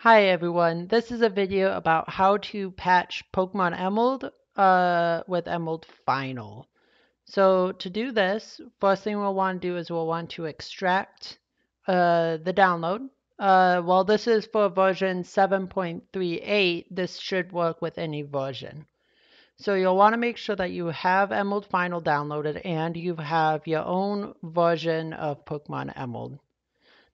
Hi everyone, this is a video about how to patch Pokemon Emerald with Emerald Final. So to do this, first thing we'll want to do is we'll want to extract the download. Well, this is for version 7.38. This should work with any version. So you'll want to make sure that you have Emerald Final downloaded and you have your own version of Pokemon Emerald.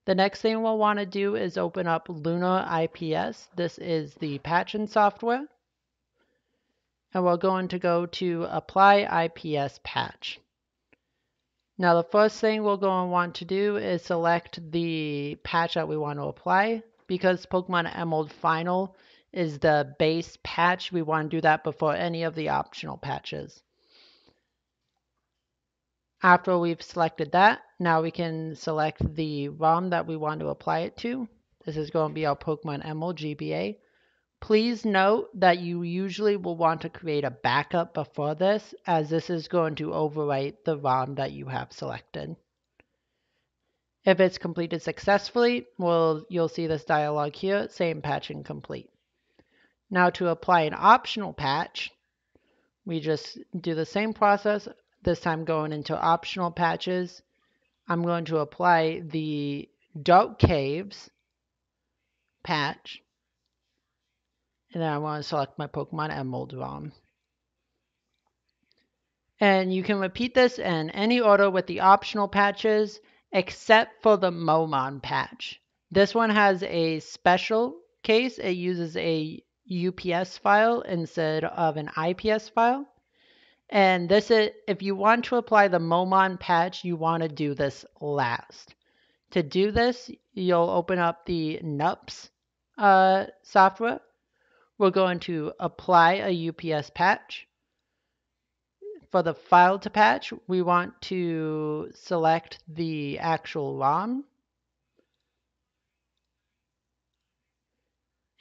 The next thing we'll want to do is open up Luna IPS. This is the patching software. And we're going to go to Apply IPS Patch. Now the first thing we're going to want to do is select the patch that we want to apply. Because Pokemon Emerald Final is the base patch, we want to do that before any of the optional patches. After we've selected that, now we can select the ROM that we want to apply it to. This is going to be our Pokemon Emerald GBA. Please note that you usually will want to create a backup before this, as this is going to overwrite the ROM that you have selected. If it's completed successfully, you'll see this dialog here, same patching complete. Now to apply an optional patch, we just do the same process, this time going into optional patches. I'm going to apply the Dark Caves patch. And then I want to select my Pokemon Emerald ROM. And you can repeat this in any order with the optional patches, except for the Momon patch. This one has a special case. It uses a UPS file instead of an IPS file. And this is, if you want to apply the Momon patch, you want to do this last. To do this, you'll open up the Ips software. We're going to apply a UPS patch. For the file to patch, we want to select the actual ROM.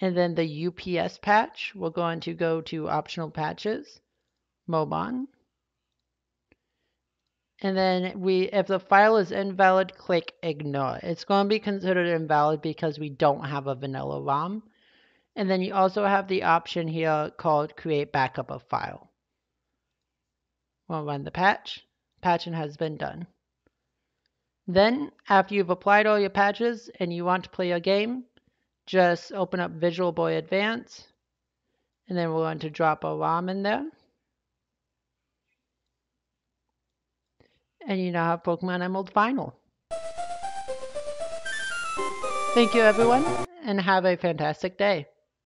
And then the UPS patch, we're going to go to optional patches, Momon. And then if the file is invalid, click ignore. It's going to be considered invalid because we don't have a vanilla ROM. And then you also have the option here called create backup of file. We'll run the patch. Patching has been done. Then, after you've applied all your patches and you want to play a game, just open up Visual Boy Advance. And then we're going to drop a ROM in there. And you now have Pokemon Emerald Final. Thank you everyone, and have a fantastic day.